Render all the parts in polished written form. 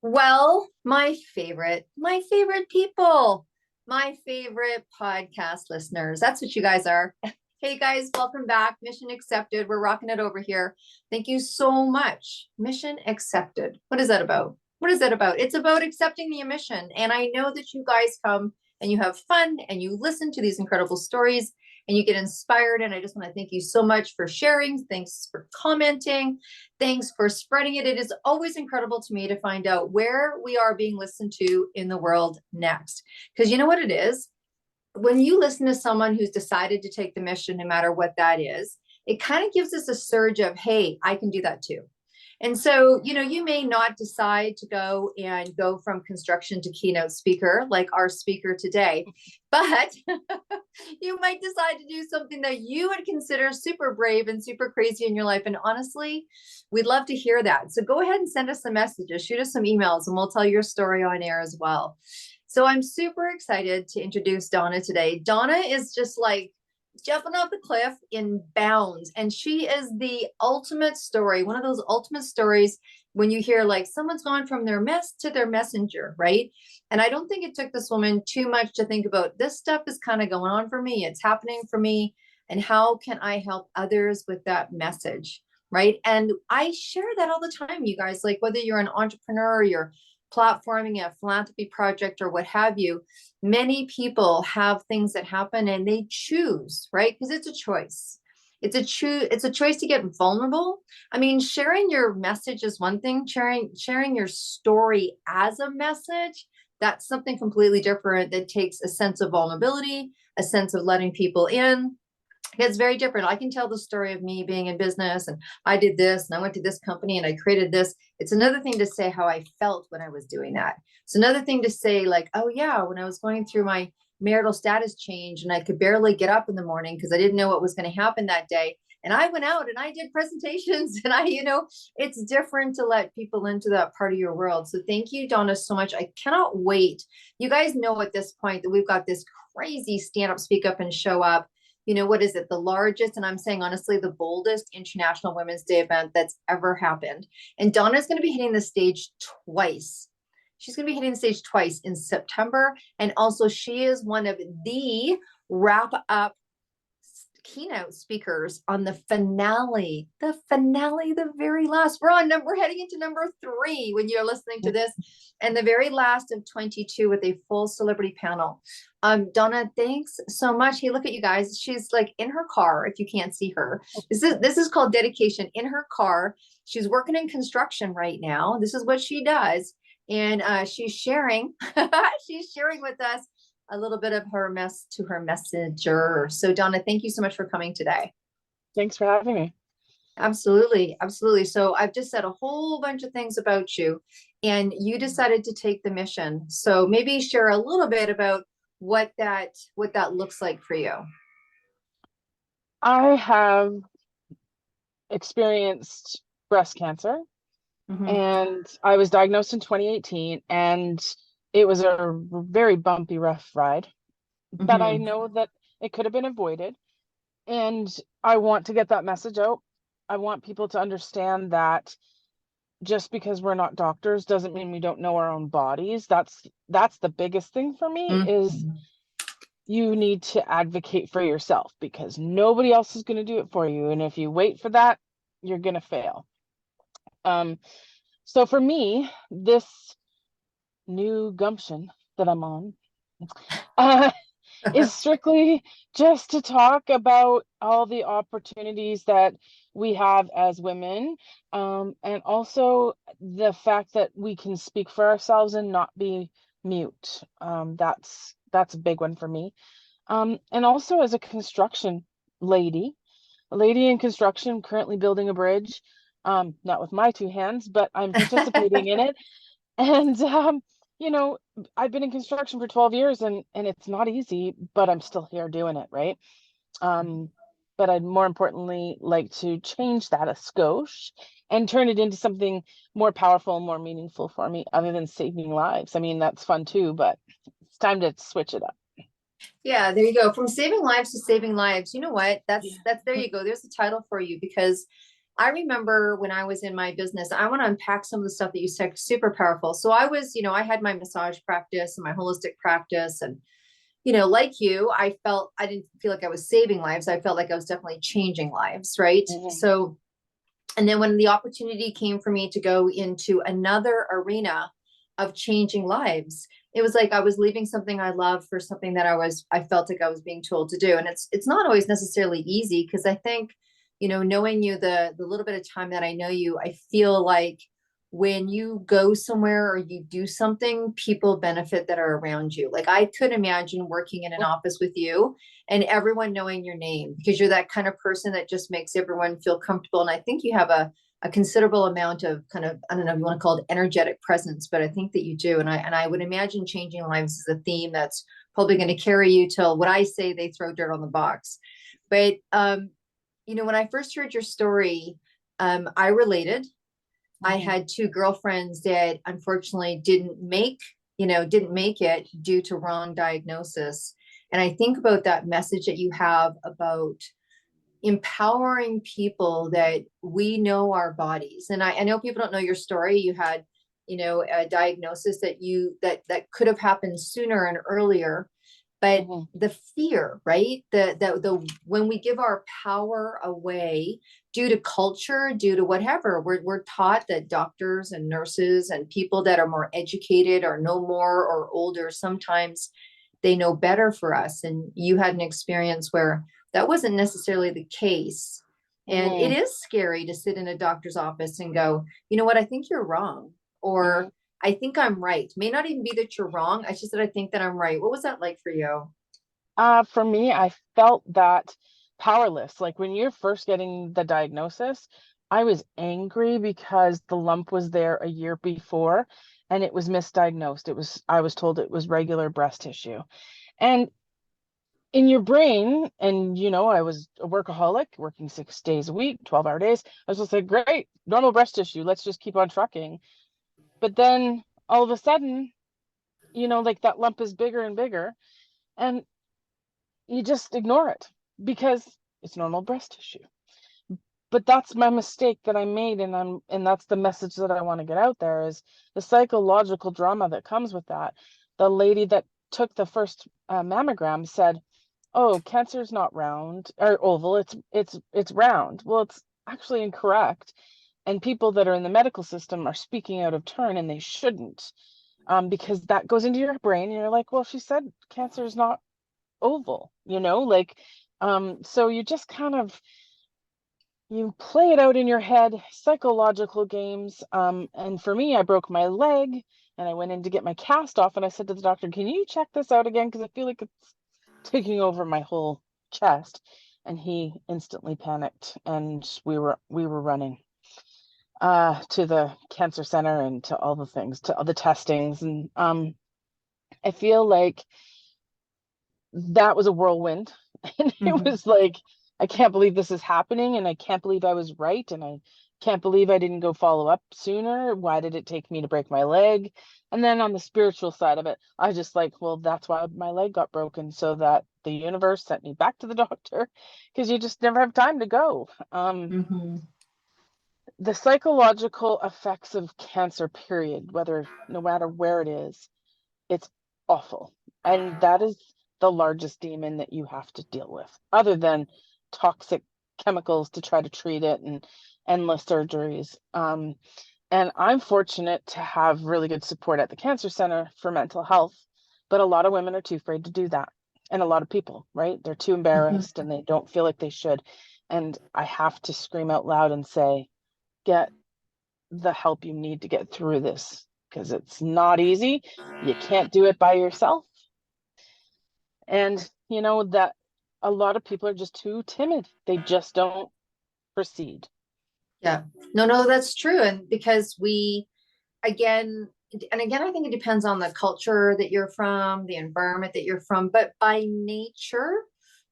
Well, my favorite people, my favorite podcast listeners. That's what you guys are. Hey guys, welcome back. Mission accepted. We're rocking it over here. Thank you so much. Mission accepted. What is that about? What is that about? It's about accepting the mission. And I know that you guys come and you have fun and you listen to these incredible stories and you get inspired. And I just want to thank you so much for sharing. Thanks for commenting. Thanks for spreading it. It is always incredible to me to find out where we are being listened to in the world next. Because you know what it is? When you listen to someone who's decided to take the mission, no matter what that is, it kind of gives us a surge of, hey, I can do that too. And so, you may not decide to go from construction to keynote speaker like our speaker today, but you might decide to do something that you would consider super brave and super crazy in your life. And honestly, we'd love to hear that. So go ahead and send us some messages, shoot us some emails, and we'll tell your story on air as well. So I'm super excited to introduce Donna today. Donna is just like jumping off the cliff in bounds. And she is the ultimate story, one of those ultimate stories when you hear like someone's gone from their mess to their messenger, right? And I don't think it took this woman too much to think about this stuff is kind of going on for me. It's happening for me. And how can I help others with that message? Right. And I share that all the time, you guys, like whether you're an entrepreneur or you're platforming a philanthropy project or what have you, many people have things that happen and they choose, right? Because it's a choice. It's a choice to get vulnerable. I mean, sharing your message is one thing, sharing your story as a message, that's something completely different that takes a sense of vulnerability, a sense of letting people in. It's very different. I can tell the story of me being in business and I did this and I went to this company and I created this. It's another thing to say how I felt when I was doing that. It's another thing to say like, oh yeah, when I was going through my marital status change and I could barely get up in the morning because I didn't know what was going to happen that day. And I went out and I did presentations and it's different to let people into that part of your world. So thank you, Donna, so much. I cannot wait. You guys know at this point that we've got this crazy stand up, speak up and show up. What is it? The largest, and I'm saying honestly, the boldest International Women's Day event that's ever happened. And Donna's going to be hitting the stage twice. She's going to be hitting the stage twice in September. And also she is one of the wrap up keynote speakers on the finale, the very last. We're heading into number 3 when you're listening to this, and the very last of 22 with a full celebrity panel. Donna, thanks so much. Hey, look at you guys. She's like in her car. If you can't see her, this is called dedication. In her car, she's working in construction right now. This is what she does, and she's sharing. She's sharing with us a little bit of her messenger. So Donna, thank you so much for coming today. Thanks for having me. Absolutely. Absolutely. So I've just said a whole bunch of things about you and you decided to take the mission. So maybe share a little bit about what that looks like for you. I have experienced breast cancer and I was diagnosed in 2018 and it was a very bumpy, rough ride, but I know that it could have been avoided. And I want to get that message out. I want people to understand that just because we're not doctors doesn't mean we don't know our own bodies. That's the biggest thing for me is you need to advocate for yourself because nobody else is going to do it for you. And if you wait for that, you're going to fail. So for me, this new gumption that I'm on is strictly just to talk about all the opportunities that we have as women, and also the fact that we can speak for ourselves and not be mute. That's a big one for me. And also as a construction lady, a lady in construction, currently building a bridge, not with my 2 hands, but I'm participating in it. And I've been in construction for 12 years and it's not easy, but I'm still here doing it, right? But I'd more importantly like to change that a skosh and turn it into something more powerful and more meaningful for me other than saving lives. I mean, that's fun too, but it's time to switch it up. Yeah, there you go. From saving lives to saving lives. You know what? That's there you go. There's a title for you because I remember when I was in my business, I want to unpack some of the stuff that you said, super powerful. So I was, I had my massage practice and my holistic practice. And, like you, I didn't feel like I was saving lives. I felt like I was definitely changing lives. Right. Mhm. So, and then when the opportunity came for me to go into another arena of changing lives, it was like I was leaving something I love for something that I felt like I was being told to do. And it's not always necessarily easy, because I think, knowing you, the little bit of time that I know you, I feel like when you go somewhere or you do something, people benefit that are around you. Like I could imagine working in an office with you and everyone knowing your name, because you're that kind of person that just makes everyone feel comfortable. And I think you have a considerable amount of kind of, I don't know if you want to call it energetic presence, but I think that you do. And I would imagine changing lives is a theme that's probably going to carry you till what I say they throw dirt on the box. But when I first heard your story, I related. I Mhm. had two girlfriends that unfortunately didn't make it due to wrong diagnosis. And I think about that message that you have about empowering people that we know our bodies. And I know people don't know your story. You had, a diagnosis that could have happened sooner and earlier, but Mhm. the fear, right? The when we give our power away due to culture, due to whatever, we're taught that doctors and nurses and people that are more educated or know more or older, sometimes they know better for us. And you had an experience where that wasn't necessarily the case. And it Mhm. is scary to sit in a doctor's office and go, you know what, I think you're wrong. Mhm. Or I think I'm right. May not even be that you're wrong. It's just that I think that I'm right. What was that like for you? For me, I felt that powerless. Like when you're first getting the diagnosis, I was angry because the lump was there a year before and it was misdiagnosed. I was told it was regular breast tissue. And in your brain, and I was a workaholic working 6 days a week, 12-hour days. I was just like, great, normal breast tissue. Let's just keep on trucking. But then all of a sudden, like that lump is bigger and bigger. And you just ignore it because it's normal breast tissue. But that's my mistake that I made, and that's the message that I want to get out there is the psychological drama that comes with that. The lady that took the first mammogram said, "Oh, cancer is not round or oval. It's round." Well, it's actually incorrect, and people that are in the medical system are speaking out of turn, and they shouldn't, because that goes into your brain, and you're like, "Well, she said cancer is not oval, like so you just kind of you play it out in your head, psychological games. And for me, I broke my leg and I went in to get my cast off and I said to the doctor, can you check this out again, because I feel like it's taking over my whole chest. And he instantly panicked and we were running to the cancer center and to all the things, to all the testings. And I feel like that was a whirlwind. And it Mhm. was like, I can't believe this is happening. And I can't believe I was right. And I can't believe I didn't go follow up sooner. Why did it take me to break my leg? And then on the spiritual side of it, I just like, well, that's why my leg got broken, so that the universe sent me back to the doctor, because you just never have time to go. Mhm. The psychological effects of cancer, period, whether no matter where it is, it's awful. And that is the largest demon that you have to deal with, other than toxic chemicals to try to treat it and endless surgeries. And I'm fortunate to have really good support at the Cancer Center for mental health, but a lot of women are too afraid to do that. And a lot of people, right? They're too Mhm. embarrassed and they don't feel like they should. And I have to scream out loud and say, get the help you need to get through this, because it's not easy. You can't do it by yourself. And that a lot of people are just too timid. They just don't proceed. Yeah. No, that's true. And because again, I think it depends on the culture that you're from, the environment that you're from, but by nature,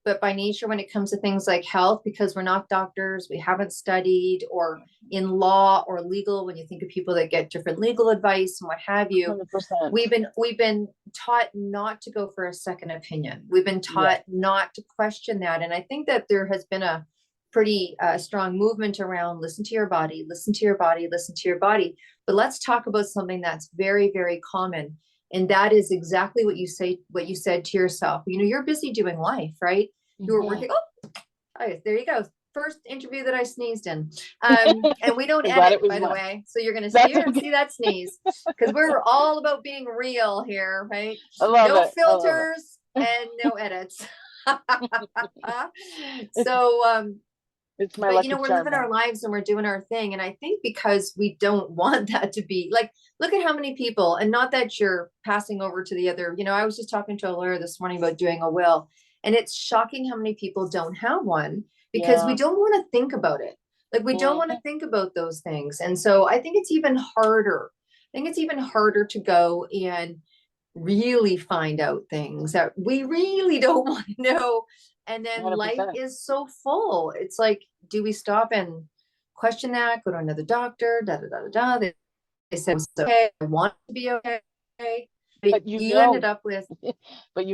when it comes to things like health, because we're not doctors, we haven't studied, or in law or legal, when you think of people that get different legal advice and what have you, 100%. we've been taught not to go for a second opinion. We've been Yeah. taught not to question that. And I think that there has been pretty strong movement around listen to your body, listen to your body, listen to your body. But let's talk about something that's very, very common. And that is exactly what you said to yourself. You're busy doing life, right? You were Mhm. working. Oh, there you go. First interview that I sneezed in. And we don't I'm glad edit, it was by the one. way. So you're going to That's hear and okay. see that sneeze because we're all about being real here, right? I love No it. I love filters and no edits. So, It's my but lucky we're charm living now. our lives and we're doing our thing. And I think because we don't want that to be like, look at how many people, and not that you're passing over to the other, I was just talking to a lawyer this morning about doing a will, and it's shocking how many people don't have one because we Yeah. don't want to think about it. Like we don't want to Mhm. think about those things. And so I think it's even harder. I think it's even harder to go and really find out things that we really don't want to know. And then life 100%. is so full. It's like, do we stop and question that? Go to another doctor, da da da da da. They said it's okay. I want to be okay. But But you ended up with, but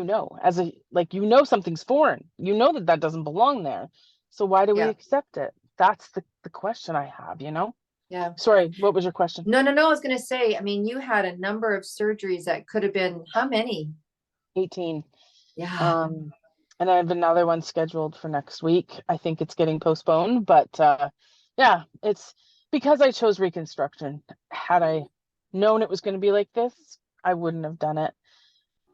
as a like something's foreign. You know that doesn't belong there. So why do we yeah, accept it? That's the question I have. yeah. Sorry, what was your question? No, no, no. I was going to say, I mean, you had a number of surgeries that could have been how many? 18. Yeah. Um, and I have another one scheduled for next week. I think it's getting postponed, but yeah, it's because I chose reconstruction. Had I known it was going to be like this, I wouldn't have done it.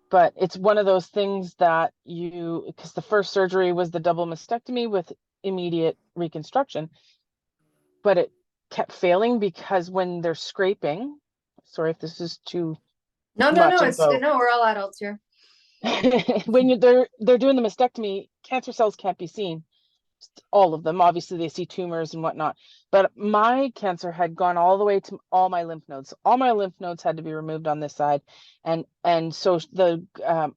But it's one of those things that because the first surgery was the double mastectomy with immediate reconstruction, but it kept failing because when they're scraping, sorry if this is too No, no, much no. It's info. no, we're all adults here. When they're doing the mastectomy, cancer cells can't be seen. All of them. Obviously, they see tumors and whatnot. But my cancer had gone all the way to all my lymph nodes. All my lymph nodes had to be removed on this side, and so the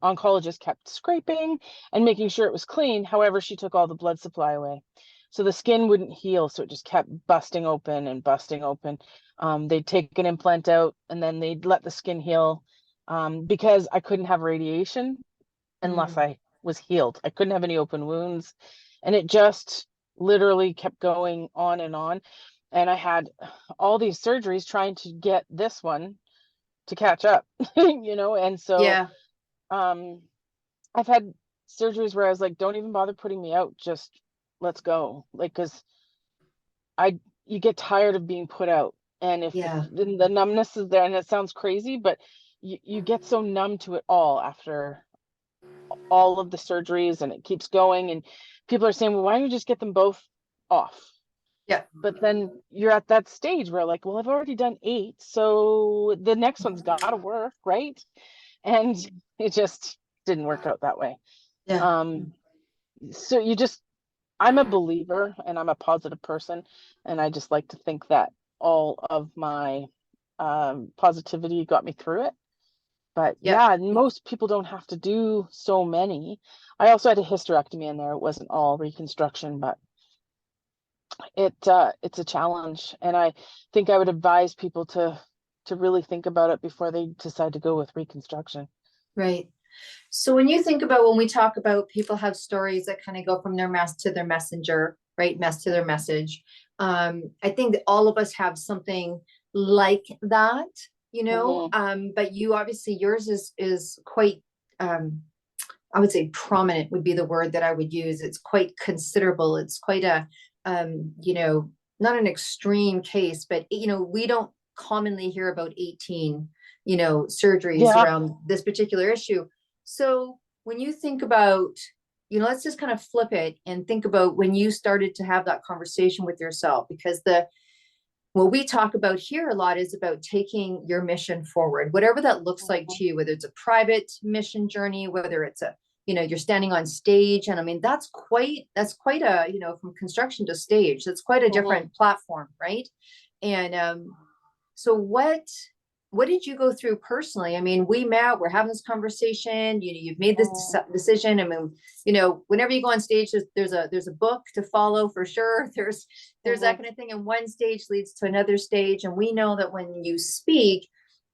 oncologist kept scraping and making sure it was clean. However, she took all the blood supply away, so the skin wouldn't heal. So it just kept busting open and busting open. They'd take an implant out and then they'd let the skin heal, because I couldn't have radiation unless Mm. I was healed. I couldn't have any open wounds. And it just literally kept going on and on. And I had all these surgeries trying to get this one to catch up, And so Yeah. um, I've had surgeries where I was like, don't even bother putting me out. Just let's go. Like, because I, you get tired of being put out. And if Yeah. the numbness is there, and it sounds crazy, but you get so numb to it all after all of the surgeries, and it keeps going, and people are saying, well, why don't you just get them both off? Yeah. But then you're at that stage where like, well, I've already done 8, so the next one's got to work, right? And it just didn't work out that way. Yeah. So I'm a believer and I'm a positive person, and I just like to think that all of my positivity got me through it. But Yeah. yeah, most people don't have to do so many. I also had a hysterectomy in there. It wasn't all reconstruction, but it's a challenge. And I think I would advise people to really think about it before they decide to go with reconstruction. Right. So when we talk about people have stories that kind of go from their mess to their messenger, right? Mess to their message. I think that all of us have something like that, Hmm. but you obviously yours is quite I would say prominent would be the word that I would use. It's quite considerable. It's quite a not an extreme case, but we don't commonly hear about 18, surgeries Yeah. around this particular issue. So when you think about, let's just kind of flip it and think about when you started to have that conversation with yourself, because what we talk about here a lot is about taking your mission forward, whatever that looks like Mhm. to you, whether it's a private mission journey, whether it's you're standing on stage. And I mean, that's quite a, from construction to stage, that's quite a Mhm. different platform, right? And so what did you go through personally? I mean, we met, we're having this conversation, you've made this Mhm. decision. I mean, whenever you go on stage, there's a book to follow for sure. There's that Mhm. kind of thing. And one stage leads to another stage. And we know that when you speak,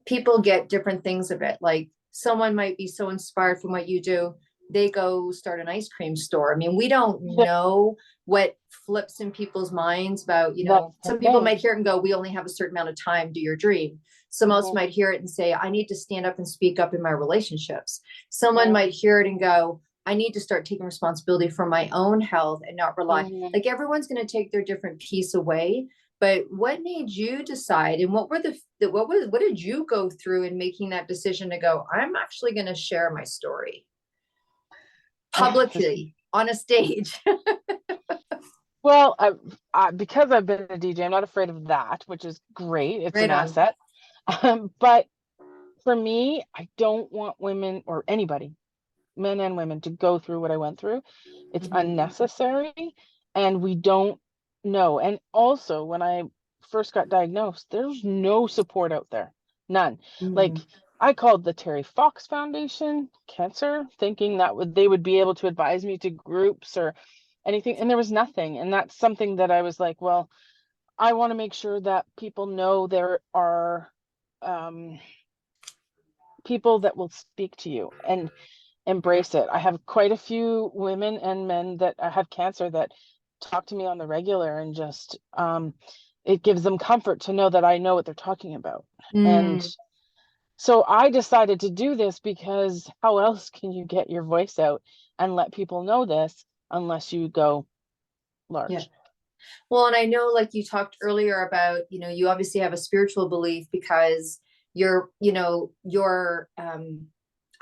people get different things of it. Like someone might be so inspired from what you do, they go start an ice cream store. I mean, we don't know what flips in people's minds about, That's the some people thing. might hear it and go, we only have a certain amount of time, do your dream. Some else might hear it and say, I need to stand up and speak up in my relationships. Someone might hear it and go, I need to start taking responsibility for my own health and not rely. Like everyone's going to take their different piece away. But what made you decide, and what did you go through in making that decision to go, I'm actually going to share my story publicly on a stage? Well, because I've been a DJ, I'm not afraid of that, which is great. It's Right an on. asset. But for me, I don't want women or anybody, men and women, to go through what I went through. It's unnecessary, and we don't know. And also, when I first got diagnosed, there's no support out there. None. Like, I called the Terry Fox Foundation Cancer, thinking that they would be able to advise me to groups or anything, and there was nothing. And that's something that I was like, well, I want to make sure that people know there are people that will speak to you and embrace it. I have quite a few women and men that have cancer that talk to me on the regular, and just it gives them comfort to know that I know what they're talking about. And so I decided to do this, because how else can you get your voice out and let people know this unless you go large? Yeah. Well, and I know, like you talked earlier about, you obviously have a spiritual belief because your, I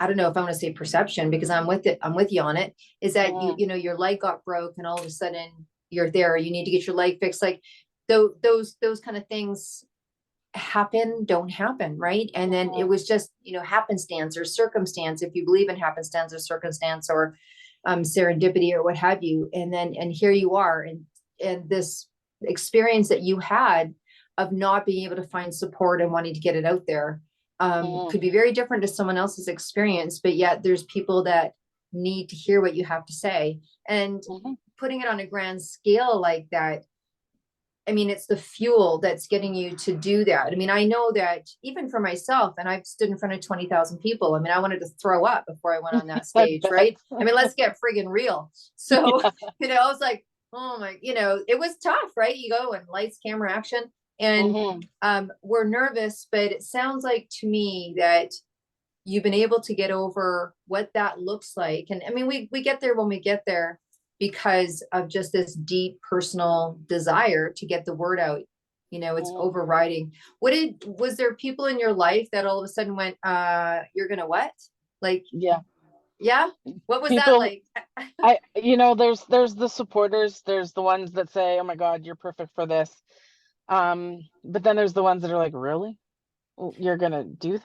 don't know if I want to say perception, because I'm with you on it, is that your leg got broke and all of a sudden you're there, you need to get your leg fixed. Like those kind of things don't happen, right? And then it was just, happenstance or circumstance, if you believe in happenstance or circumstance or serendipity or what have you. And here you are, and this experience that you had of not being able to find support and wanting to get it out there could be very different to someone else's experience, but yet there's people that need to hear what you have to say. And putting it on a grand scale like that, I mean, it's the fuel that's getting you to do that. I mean, I know that even for myself, and I've stood in front of 20,000 people. I mean, I wanted to throw up before I went on that stage, right? I mean, let's get friggin' real. So, I was like, oh my, it was tough, right? You go and lights, camera, action, and we're nervous, but it sounds like to me that you've been able to get over what that looks like. And I mean, we get there when we get there, because of just this deep personal desire to get the word out. It's overriding. Was there people in your life that all of a sudden went, you're gonna what? Like, yeah. What was that like? There's the supporters, there's the ones that say, oh my God, you're perfect for this. But then there's the ones that are like, really? You're gonna do this?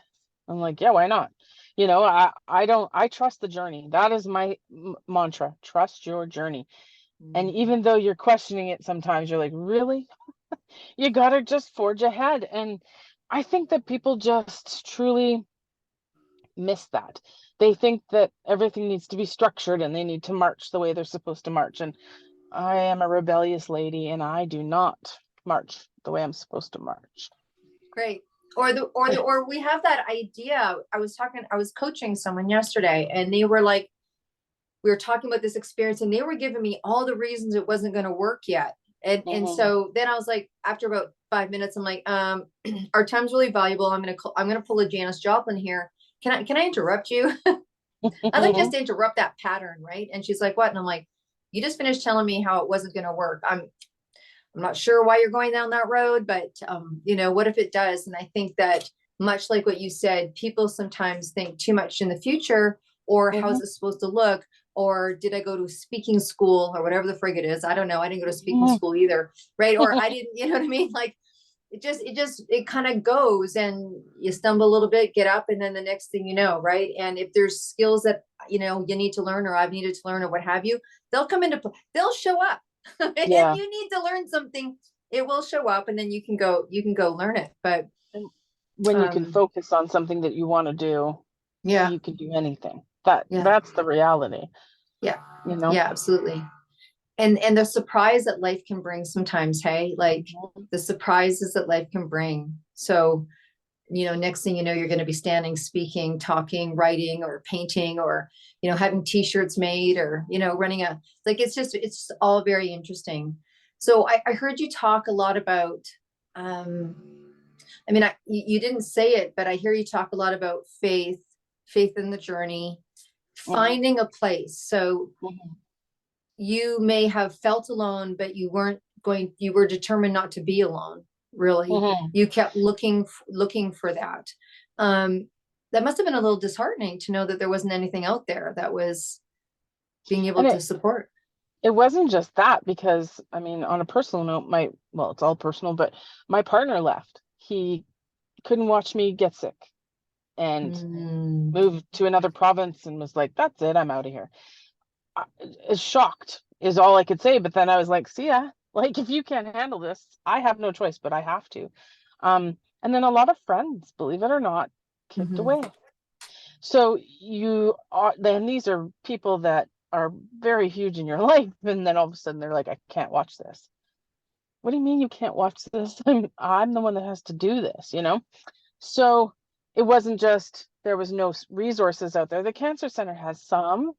I'm like, yeah, why not? I trust the journey. That is my mantra. Trust your journey. And even though you're questioning it, sometimes you're like, really? You gotta just forge ahead. And I think that people just truly miss that. They think that everything needs to be structured and they need to march the way they're supposed to march. And I am a rebellious lady, and I do not march the way I'm supposed to march. Great. Or we have that idea. I was coaching someone yesterday, and they were like, we were talking about this experience, and they were giving me all the reasons it wasn't going to work yet. And so then I was like, after about 5 minutes, I'm like, our time's really valuable. I'm going to pull a Janis Joplin here. Can I interrupt you? I like just to interrupt that pattern. Right. And she's like, what? And I'm like, you just finished telling me how it wasn't going to work. I'm not sure why you're going down that road, but what if it does? And I think that, much like what you said, people sometimes think too much in the future, or how's it supposed to look? Or did I go to speaking school or whatever the frig it is? I don't know. I didn't go to speaking school either. Right. Or I didn't, you know what I mean? Like it kind of goes, and you stumble a little bit, get up. And then the next thing you know, right. And if there's skills that, you need to learn, or I've needed to learn, or what have you, they'll come into play. They'll show up. If you need to learn something, it will show up, and then you can go learn it. But when you can focus on something that you want to do, you can do anything. That's the reality. Yeah. Yeah, absolutely. And the surprise that life can bring sometimes, hey, like the surprises that life can bring. So next thing you know, you're going to be standing, speaking, talking, writing, or painting, or, having t-shirts made, or, running it's all very interesting. So I heard you talk a lot about, you didn't say it, but I hear you talk a lot about faith in the journey, Mhm, finding a place. So mhm, you may have felt alone, but you were determined not to be alone. Really, mhm. you kept looking for that. um that must have been a little disheartening to know that there wasn't anything out there that was being able And to support. it wasn't just that, because I mean, on a personal note, well, it's all personal, but my partner left. He couldn't watch me get sick and Mm. moved to another province and was like, "That's it, I'm out of here." Shocked is all I could say. But then I was like, "See ya. Like, if you can't handle this, I have no choice, but I have to." And then a lot of friends, believe it or not, kicked Mhm. away. So then these are people that are very huge in your life, and then all of a sudden they're like, "I can't watch this." What do you mean you can't watch this? I'm the one that has to do this, you know? So it wasn't just there was no resources out there. The cancer center has some,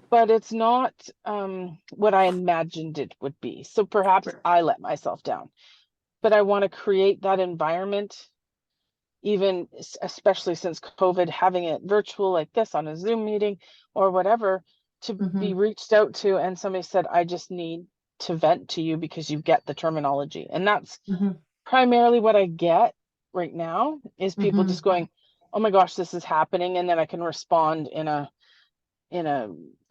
but it's not what I imagined it would be. So perhaps I let myself down. But I want to create that environment, even especially since COVID, having it virtual like this on a Zoom meeting or whatever, to be Mhm. reached out to, and somebody said, "I just need to vent to you because you get the terminology." And that's Mhm. primarily what I get right now, is people just Mhm. going, "Oh my gosh, this is happening," and then I can respond in a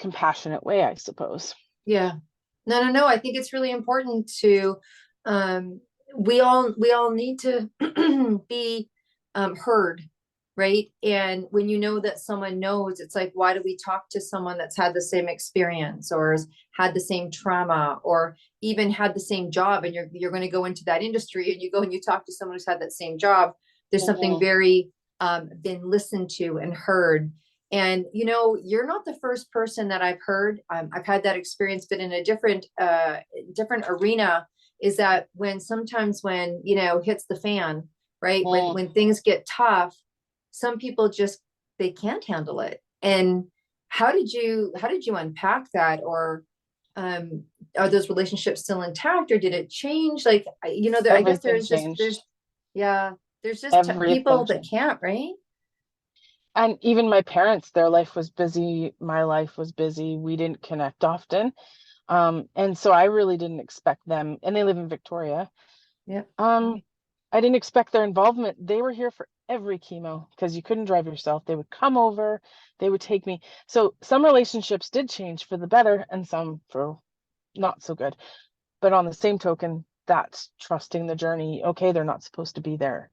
compassionate way, I suppose. Yeah. No. I think it's really important to, um, we all need to be heard, right? And when you know that someone knows, it's like, why do we talk to someone that's had the same experience, or has had the same trauma, or even had the same job, and you're going to go into that industry, and you go and you talk to someone who's had that same job. There's something Mhm, very been listened to and heard. And you're not the first person that I've heard. I've had that experience, but in a different arena. Is that sometimes when hits the fan, right? When mhm. when things get tough, some people just they can't handle it. And how did you unpack that? Or um, are those relationships still intact, or did it change? Like, I guess Everything there's just changed. yeah, there's just Everything people that changed. can't, right? And even my parents, their life was busy. My life was busy. We didn't connect often. And so I really didn't expect them, and they live in Victoria. Yeah. Um, I didn't expect their involvement. They were here for every chemo because you couldn't drive yourself. They would come over, they would take me. So some relationships did change for the better and some for not so good. But on the same token, that's trusting the journey. Okay, they're not supposed to be there,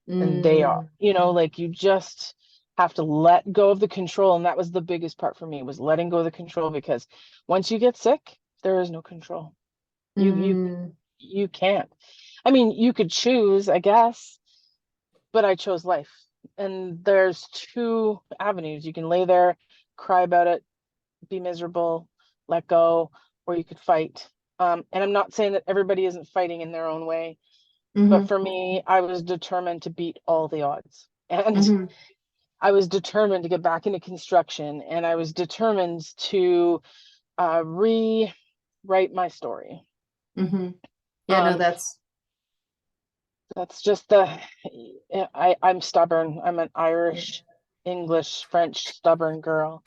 and they are. Mm. Like, you just have to let go of the control. And that was the biggest part for me, was letting go of the control, because once you get sick, there is no control. You Mm. you can't. I mean, you could choose, I guess, but I chose life. And there's two avenues. You can lay there, cry about it, be miserable, let go, or you could fight. And I'm not saying that everybody isn't fighting in their own way, but Mhm. for me, I was determined to beat all the odds. And Mhm. I was determined to get back into construction, and I was determined to rewrite my story. Mhm. Yeah, no, Um, that's just I'm stubborn. I'm an yeah. Irish, English, French stubborn girl.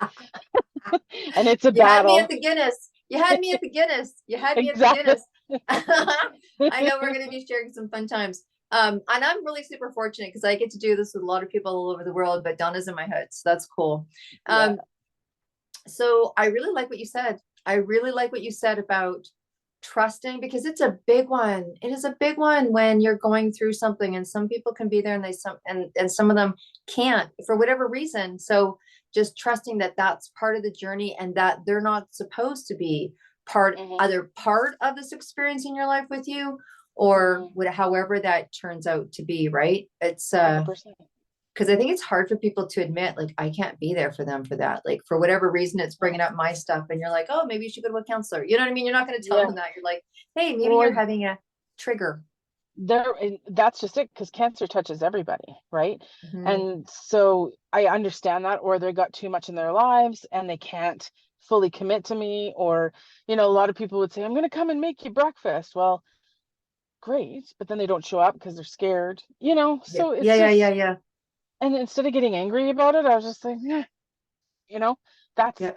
And it's a You had me at battle. the Guinness. You had me at the Guinness. You had me at the Exactly. Guinness. I know we're going to be sharing some fun times. And I'm really super fortunate because I get to do this with a lot of people all over the world, but Donna's in my hood, so that's cool. Yeah. Um, so I really like what you said. I really like what you said about trusting, because it's a big one. It is a big one when you're going through something, and some people can be there and some of them can't for whatever reason. So just trusting that that's part of the journey, and that they're not supposed to be Hmm. either part of this experience in your life with you, or Hmm. however that turns out to be, right? It's 100%. because I think it's hard for people to admit, like, I can't be there for them for that. Like, for whatever reason, it's bringing up my stuff, and you're like, oh, maybe you should go to a counselor. You know what I mean? You're not going to tell Yeah. them that. You're like, hey, maybe you're Or having a trigger. and that's just it, because cancer touches everybody, right? Mhm. And so I understand that, or they got too much in their lives and they can't fully commit to me, or a lot of people would say, I'm going to come and make you breakfast. Well, great, but then they don't show up because they're scared, Yeah, so yeah, it's yeah, yeah, just, yeah, and instead of getting angry about it, I was just like, "Meh," you know that's yeah,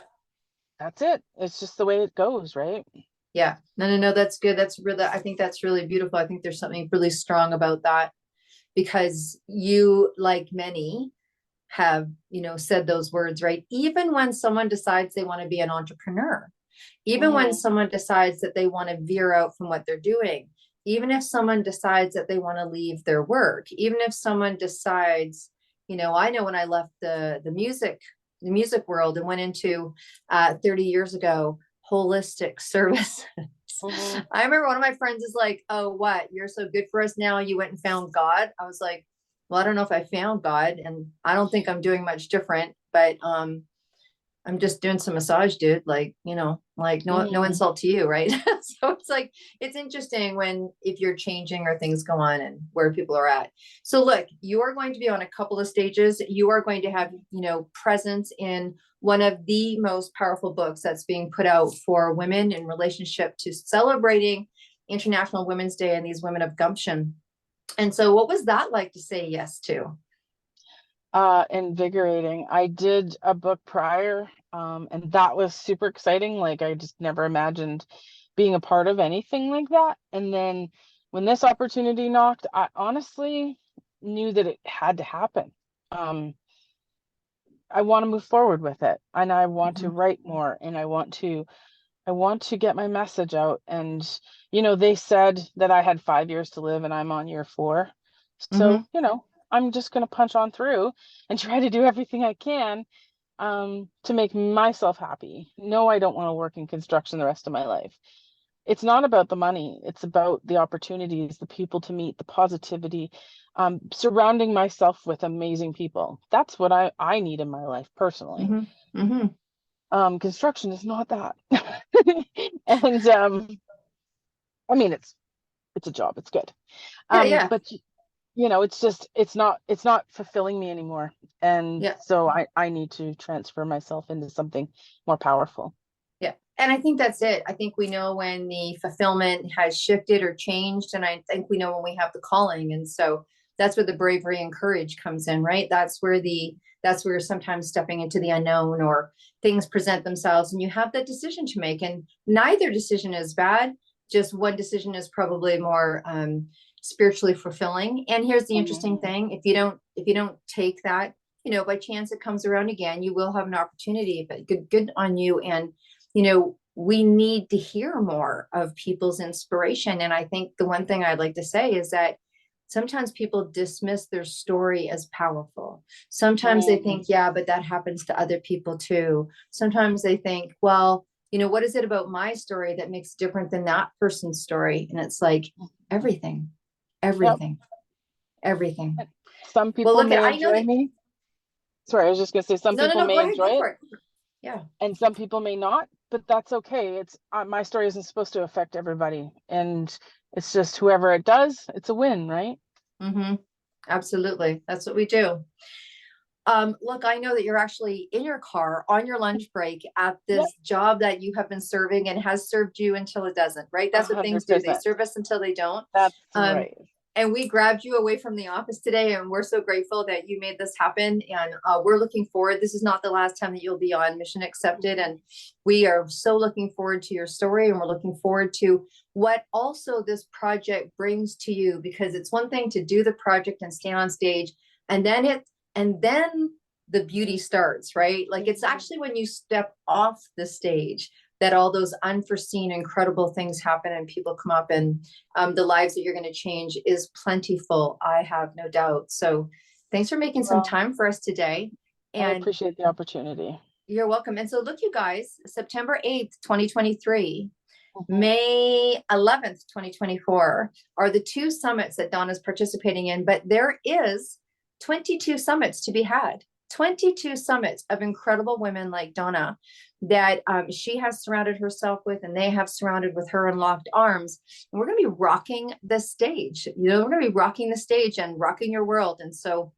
that's it, it's just the way it goes, right? yeah. No, no, no, that's good. That's really, I think that's really beautiful. I think there's something really strong about that because you, like many, have, said those words, right? Even when someone decides they want to be an entrepreneur, even when Hmm. someone decides that they want to veer out from what they're doing, even if someone decides that they want to leave their work, even if someone decides, I know when I left the music world and went into 30 years ago holistic service. Hmm. I remember one of my friends is like, "Oh, what? You're so good for us now. You went and found God." I was like, "Well, I don't know if I found God, and I don't think I'm doing much different, but I'm just doing some massage, dude. Like, like no Hmm. insult to you, right?" So it's like it's interesting when if you're changing or things go on and where people are at. So look, you are going to be on a couple of stages. You are going to have, presence in one of the most powerful books that's being put out for women in relationship to celebrating International Women's Day and these women of gumption. And so what was that like to say yes to? Invigorating. I did a book prior, and that was super exciting. Like, I just never imagined being a part of anything like that. And then when this opportunity knocked, I honestly knew that it had to happen. Um, I want to move forward with it, and I want to Mhm, write more, and I want to get my message out. And they said that I had 5 years to live, and I'm on year 4. So, mhm, I'm just going to punch on through and try to do everything I can, to make myself happy. No, I don't want to work in construction the rest of my life. It's not about the money. It's about the opportunities, the people to meet, the positivity, surrounding myself with amazing people. That's what I need in my life personally. mhm, mhm. Construction is not that. And I mean, it's a job, it's good. Yeah, yeah, But it's not fulfilling me anymore. And yeah. so I need to transfer myself into something more powerful. Yeah. And I think that's it. I think we know when the fulfillment has shifted or changed. And I think we know when we have the calling. And so that's where the bravery and courage comes in, right? That's where sometimes stepping into the unknown or things present themselves and you have that decision to make. And neither decision is bad. Just one decision is probably more spiritually fulfilling. And here's the interesting Mhm. thing. If you don't take that, by chance it comes around again, you will have an opportunity, but good on you. And we need to hear more of people's inspiration. And I think the one thing I'd like to say is that sometimes people dismiss their story as powerful. Sometimes they Mhm. think, yeah, but that happens to other people too. Sometimes they think, well, what is it about my story that makes it different than that person's story? And it's like everything, Yep. everything, everything. Some Well, people look at, may I know enjoy that, me. Sorry, I was just gonna say some no, no, people no, go may ahead, go enjoy it for it. Yeah. and some people may not, but that's okay. It's my story isn't supposed to affect everybody, and it's just whoever it does, it's a win, right? Mm-hmm. Absolutely. That's what we do. Look, I know that you're actually in your car on your lunch break at Yep, this job that you have been serving and has served you until it doesn't, right? a That's what things hundred do. They percent. serve us until they don't. That's Um, right. and we grabbed you away from the office today, and we're so grateful that you made this happen. And we're looking forward. This is not the last time that you'll be on Mission Accepted. Mhm. And we are so looking forward to your story, and we're looking forward to what also this project brings to you, because it's one thing to do the project and stand on stage, and then the beauty starts, right? Like it's Mhm. actually when you step off the stage that all those unforeseen, incredible things happen and people come up, and the lives that you're going to change is plentiful. I have no doubt. So thanks for making some Well, time for us today. I And appreciate the opportunity. you're welcome. And so look, you guys, September 8th, 2023, Mhm. May 11th, 2024 are the two summits that Donna's participating in, but there is 22 summits to be had. 22 summits of incredible women like Donna that she has surrounded herself with, and they have surrounded with her in locked arms. And we're going to be rocking the stage. We're going to be rocking the stage and rocking your world. And so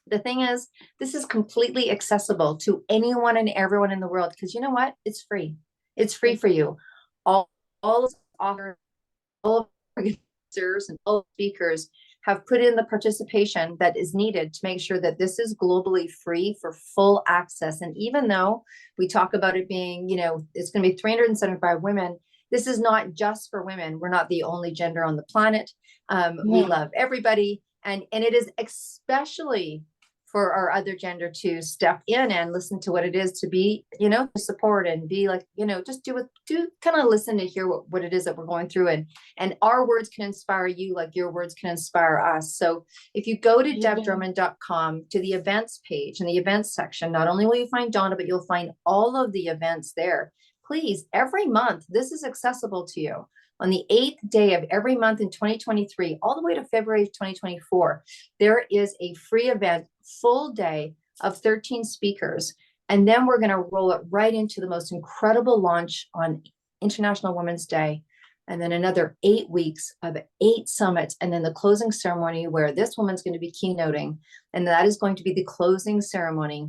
the thing is, this is completely accessible to anyone and everyone in the world, because you know what? It's free. It's free for you. All authors, all organizers, and all speakers have put in the participation that is needed to make sure that this is globally free for full access. And even though we talk about it being, it's going to be 375 women, this is not just for women. We're not the only gender on the planet. We love everybody. And it is especially for our other gender to step in and listen to what it is to be, to support and be like, just do kind of listen to hear what it is that we're going through. And our words can inspire you like your words can inspire us. So if you go to debdrummond.com to the events page, in the events section, not only will you find Donna, but you'll find all of the events there. Please, every month, this is accessible to you. On the 8th day of every month in 2023, all the way to February of 2024, there is a free event, full day of 13 speakers. And then we're going to roll it right into the most incredible launch on International Women's Day. And then another 8 weeks of 8 summits. And then the closing ceremony where this woman's going to be keynoting. And that is going to be the closing ceremony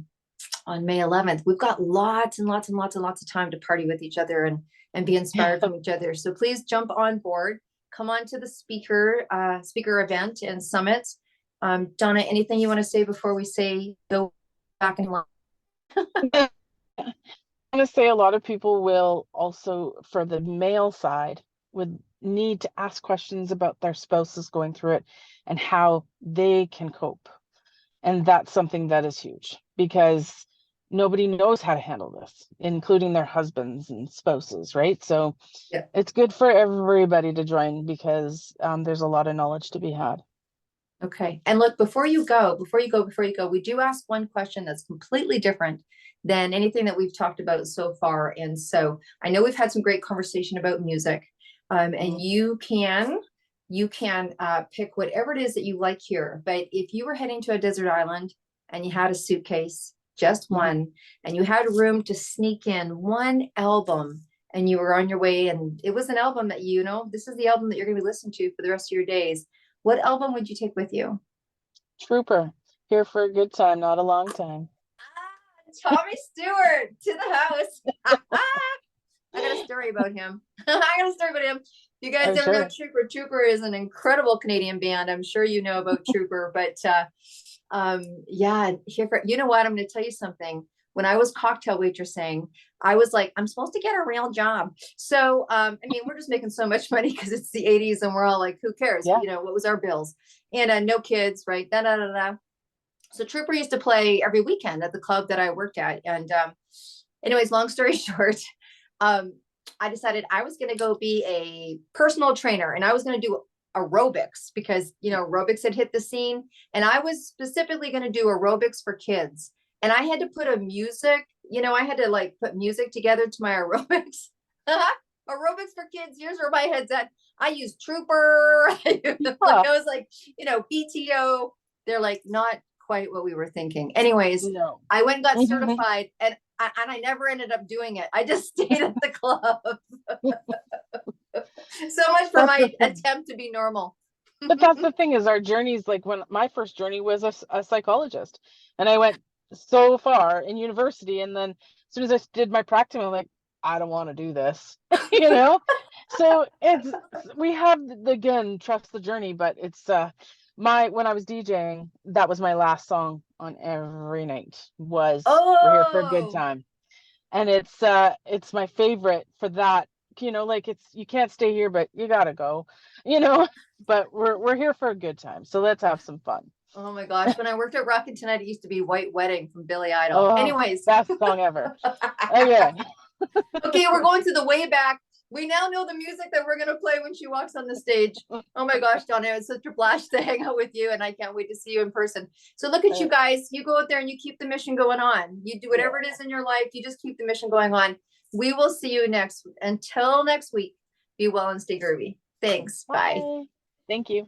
on May 11th. We've got lots and lots and lots and lots of time to party with each other and be inspired from each other. So please jump on board, come on to the speaker event and summits. Donna, anything you want to say before we say go back in line? I'm going to say a lot of people will also, for the male side, would need to ask questions about their spouses going through it and how they can cope. And that's something that is huge, because nobody knows how to handle this, including their husbands and spouses, right? So yeah, it's good for everybody to join, because there's a lot of knowledge to be had. Okay. And look, before you go, we do ask one question that's completely different than anything that we've talked about so far. And so I know we've had some great conversation about music, and you can pick whatever it is that you like here. But if you were heading to a desert island and you had a suitcase, just one, and you had room to sneak in one album, and you were on your way, and it was an album that this is the album that you're going to be listening to for the rest of your days, what album would you take with you? Trooper, here for a good time, not a long time. Tommy Stewart, to the house. I got a story about him. You guys ever know Trooper? Trooper is an incredible Canadian band. I'm sure you know about Trooper, but yeah, you know what? I'm going to tell you something. When I was cocktail waitressing, I was like, I'm supposed to get a real job. So, we're just making so much money because it's the 80s and we're all like, who cares? Yeah. What was our bills? And no kids, right? So Trooper used to play every weekend at the club that I worked at. And anyways, long story short, I decided I was going to go be a personal trainer, and I was going to do aerobics because, aerobics had hit the scene, and I was specifically going to do aerobics for kids. And I had to put I had to put music together to my aerobics. Aerobics for kids. Here's where my head's at. I used Trooper. I was like, PTO. They're like, not quite what we were thinking. Anyways, I went and got certified, and I never ended up doing it. I just stayed at the club. So much for my attempt to be normal. But that's the thing, is our journeys, like when my first journey was a psychologist, and I went so far in university, and then as soon as I did my practicum, I'm like, I don't want to do this. So we have, again, trust the journey, but it's when I was DJing, that was my last song on every night was We're Here for a Good Time. And it's my favorite for that, it's, you can't stay here, but you gotta go, but we're here for a good time. So let's have some fun. Oh my gosh. When I worked at Rockin' Tonight, it used to be White Wedding from Billy Idol. Anyways. Best song ever. Okay. Okay, we're going to the way back. We now know the music that we're going to play when she walks on the stage. Oh my gosh, Donna, it's such a blast to hang out with you, and I can't wait to see you in person. So look at you guys. You go out there and you keep the mission going on. You do whatever it is in your life. You just keep the mission going on. We will see you until next week. Be well and stay groovy. Thanks. Bye. Thank you.